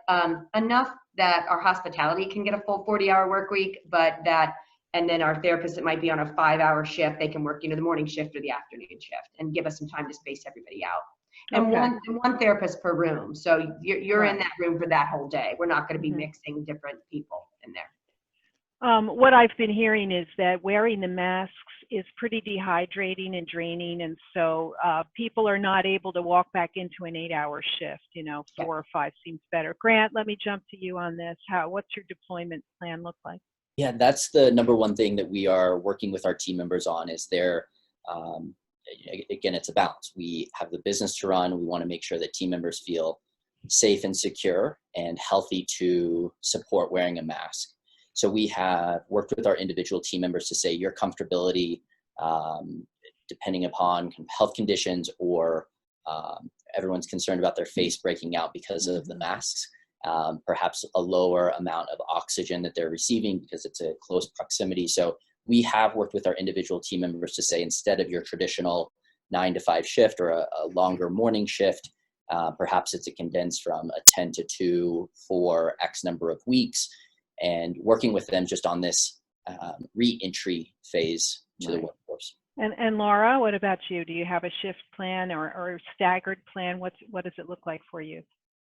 enough that our hospitality can get a full 40-hour work week, and then our therapists that might be on a 5-hour shift, they can work the morning shift or the afternoon shift, and give us some time to space everybody out. And one therapist per room, so you're in that room for that whole day. We're not going to be mixing different people in there. What I've been hearing is that wearing the masks is pretty dehydrating and draining, and so people are not able to walk back into an 8-hour shift. 4 or 5 seems better. Grant, let me jump to you on this. What's your deployment plan look like? Yeah, that's the number one thing that we are working with our team members on is again, it's a balance. We have the business to run. We want to make sure that team members feel safe and secure and healthy to support wearing a mask. So we have worked with our individual team members to say your comfortability, depending upon health conditions or everyone's concerned about their face breaking out because of the masks, perhaps a lower amount of oxygen that they're receiving because it's a close proximity. So we have worked with our individual team members to say instead of your traditional 9 to 5 shift or a longer morning shift, perhaps it's a condensed from a 10 to 2 for X number of weeks, and working with them just on this re-entry phase to the workforce. And Laura, what about you? Do you have a shift plan or staggered plan? What does it look like for you?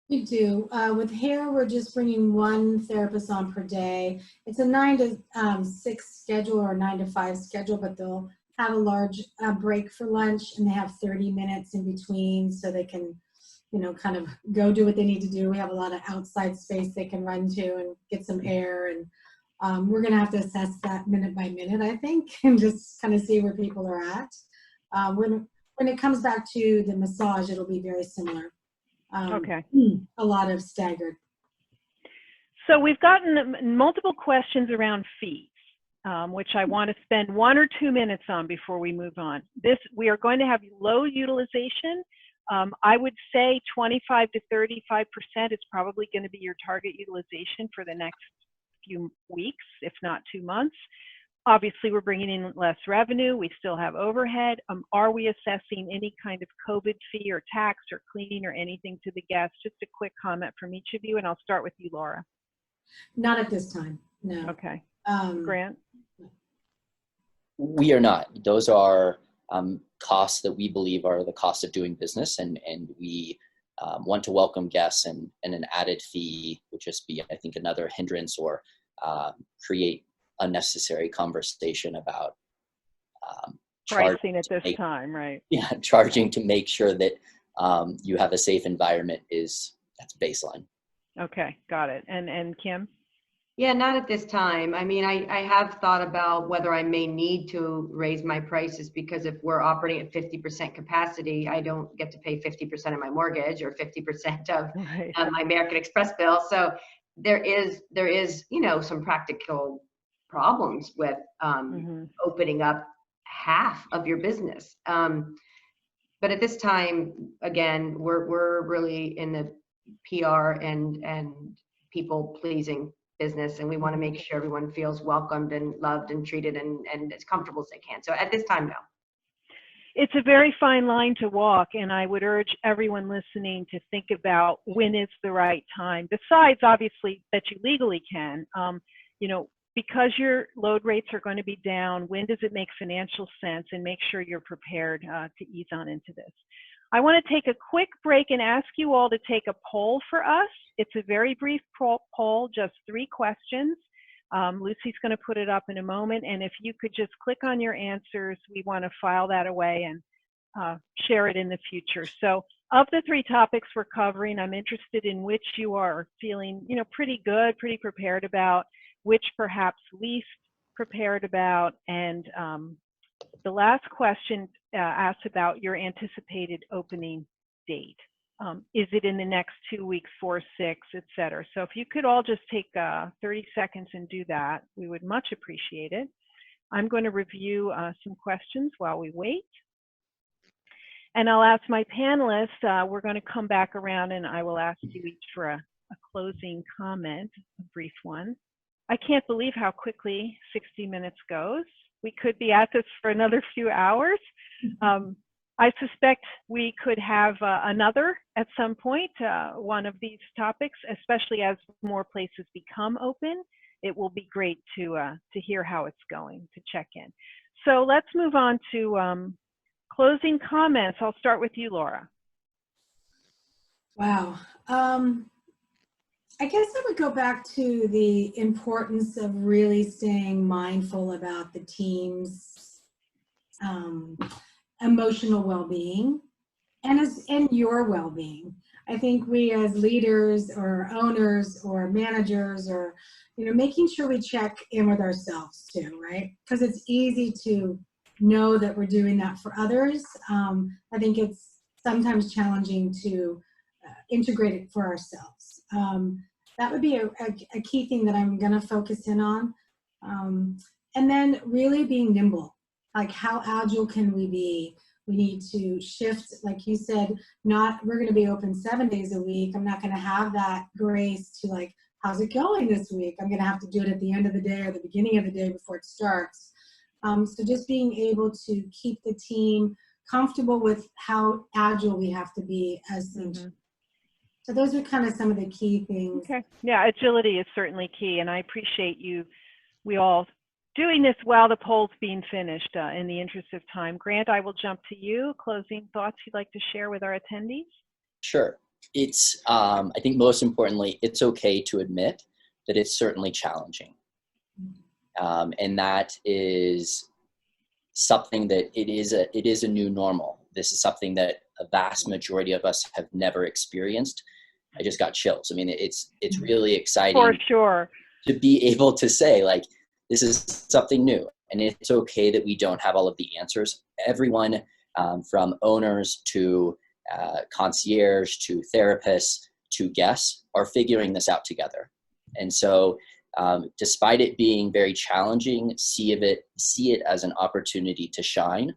We do. With hair, we're just bringing 1 therapist on per day. It's a 9 to 6 schedule or 9 to 5 schedule, but they'll have a large break for lunch, and they have 30 minutes in between so they can kind of go do what they need to do. We have a lot of outside space they can run to and get some air, and we're going to have to assess that minute by minute, I think, and just kind of see where people are at. When it comes back to the massage, it'll be very similar. A lot of staggered. So we've gotten multiple questions around fees, which I want to spend 1 or 2 minutes on before we move on. We are going to have low utilization. I would say 25 to 35% is probably going to be your target utilization for the next few weeks, if not 2 months. Obviously, we're bringing in less revenue. We still have overhead. Are we assessing any kind of COVID fee or tax or cleaning or anything to the guests? Just a quick comment from each of you, and I'll start with you, Laura. Not at this time, no. Okay. Grant? We are not. Those are costs that we believe are the cost of doing business, and we want to welcome guests, and an added fee would just be, I think, another hindrance or create unnecessary conversation about pricing at this time, right? Yeah, charging to make sure that you have a safe environment that's baseline. Okay, got it. And Kim? Yeah, not at this time. I mean, I have thought about whether I may need to raise my prices, because if we're operating at 50% capacity, I don't get to pay 50% of my mortgage or 50% of my American Express bill. So there is, some practical problems with opening up half of your business. But at this time, again, we're really in the PR and people pleasing business, and we want to make sure everyone feels welcomed and loved and treated and as comfortable as they can. So at this time, no. It's a very fine line to walk, and I would urge everyone listening to think about when is the right time. Besides, obviously, that you legally can, because your load rates are going to be down, when does it make financial sense, and make sure you're prepared to ease on into this. I want to take a quick break and ask you all to take a poll for us. It's a very brief poll, just 3 questions. Lucy's going to put it up in a moment, and if you could just click on your answers, we want to file that away and share it in the future. So of the 3 topics we're covering, I'm interested in which you are feeling, pretty good, pretty prepared about, which perhaps least prepared about, and the last question asks about your anticipated opening date. Is it in the next 2 weeks, 4, 6, etc.? So if you could all just take 30 seconds and do that, we would much appreciate it. I'm going to review some questions while we wait. And I'll ask my panelists, we're going to come back around and I will ask you each for a closing comment, a brief one. I can't believe how quickly 60 minutes goes. We could be at this for another few hours. I suspect we could have another at some point, one of these topics, especially as more places become open. It will be great to hear how it's going, to check in. So let's move on to closing comments. I'll start with you, Laura. Wow. I guess I would go back to the importance of really staying mindful about the team's emotional well-being and your well-being. I think we as leaders or owners or managers or, making sure we check in with ourselves too, right? Because it's easy to know that we're doing that for others. I think it's sometimes challenging to integrate it for ourselves. That would be a key thing that I'm going to focus in on. And then really being nimble. Like, how agile can we be? We need to shift, like you said, we're going to be open 7 days a week. I'm not going to have that grace to like, how's it going this week? I'm going to have to do it at the end of the day or the beginning of the day before it starts. So just being able to keep the team comfortable with how agile we have to be as things. So those are kind of some of the key things. Okay. Yeah, agility is certainly key, and I appreciate we all doing this while the poll's being finished in the interest of time. Grant, I will jump to you. Closing thoughts you'd like to share with our attendees? Sure. It's, I think most importantly, it's okay to admit that it's certainly challenging. And that is something that it is a new normal. This is something that a vast majority of us have never experienced. I just got chills. I mean, it's really exciting. For sure. To be able to say, like, this is something new, and it's okay that we don't have all of the answers. Everyone from owners to concierge to therapists to guests are figuring this out together. And so despite it being very challenging, see it as an opportunity to shine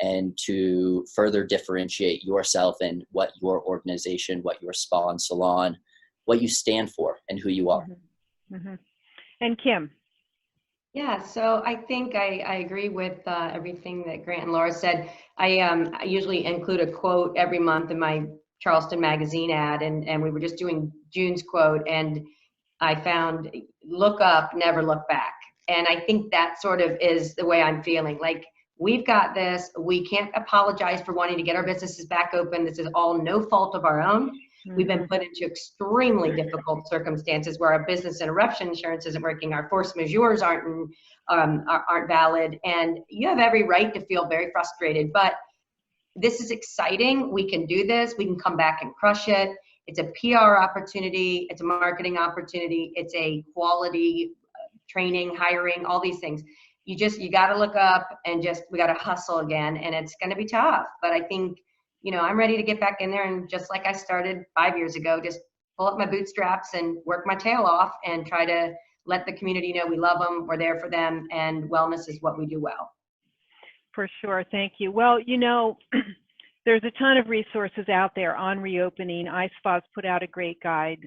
and to further differentiate yourself and what your organization, what your spa and salon, what you stand for and who you are. And Kim? Yeah, so I think I agree with everything that Grant and Laura said. I usually include a quote every month in my Charleston magazine ad, and we were just doing June's quote, and I found, look up, never look back. And I think that sort of is the way I'm feeling. Like, we've got this. We can't apologize for wanting to get our businesses back open. This is all no fault of our own. We've been put into extremely difficult circumstances where our business interruption insurance isn't working, our force majeures aren't valid, and you have every right to feel very frustrated. But this is exciting. We can do this. We can come back and crush it. It's a PR opportunity. It's a marketing opportunity. It's a quality training, hiring, all these things. You got to look up and we got to hustle again, and it's going to be tough. But I think, I'm ready to get back in there, and just like I started 5 years ago, just pull up my bootstraps and work my tail off and try to let the community know we love them, we're there for them, and wellness is what we do well. For sure. Thank you. Well, there's a ton of resources out there on reopening. iSpa's put out a great guide.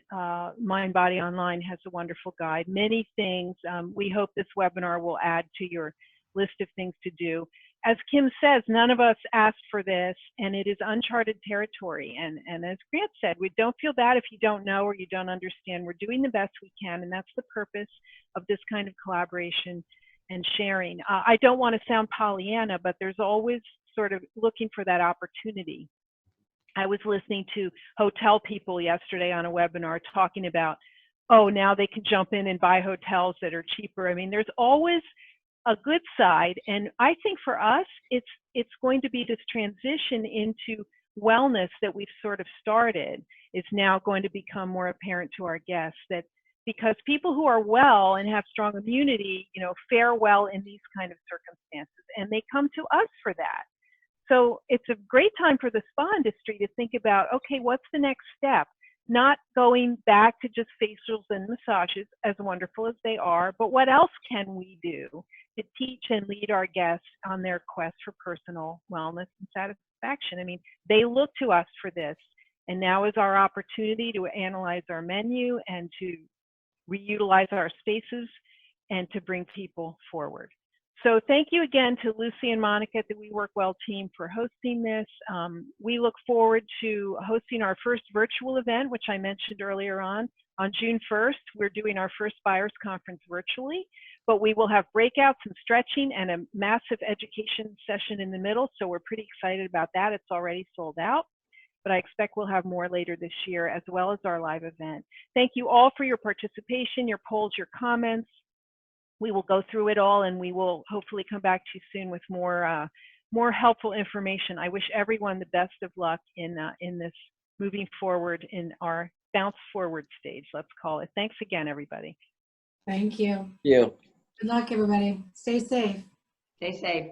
Mind Body Online has a wonderful guide. Many things. We hope this webinar will add to your list of things to do. As Kim says, none of us asked for this, and it is uncharted territory. And as Grant said, we don't feel bad if you don't know or you don't understand. We're doing the best we can, and that's the purpose of this kind of collaboration and sharing. I don't want to sound Pollyanna, but there's always sort of looking for that opportunity. I was listening to hotel people yesterday on a webinar talking about, oh, now they can jump in and buy hotels that are cheaper. I mean, there's always a good side, and I think for us, it's going to be this transition into wellness that we've sort of started is now going to become more apparent to our guests, that because people who are well and have strong immunity, fare well in these kind of circumstances, and they come to us for that. So it's a great time for the spa industry to think about, okay, what's the next step? Not going back to just facials and massages, as wonderful as they are, but what else can we do to teach and lead our guests on their quest for personal wellness and satisfaction? I mean, they look to us for this, and now is our opportunity to analyze our menu and to reutilize our spaces and to bring people forward. So thank you again to Lucy and Monica at the We Work Well team for hosting this. We look forward to hosting our first virtual event, which I mentioned earlier on June 1st. We're doing our first buyers conference virtually, but we will have breakouts and stretching and a massive education session in the middle. So we're pretty excited about that. It's already sold out, but I expect we'll have more later this year, as well as our live event. Thank you all for your participation, your polls, your comments. We will go through it all, and we will hopefully come back to you soon with more helpful information. I wish everyone the best of luck in this moving forward in our bounce forward stage, let's call it. Thanks again, everybody. Thank you. Thank you. Good luck, everybody. Stay safe. Stay safe.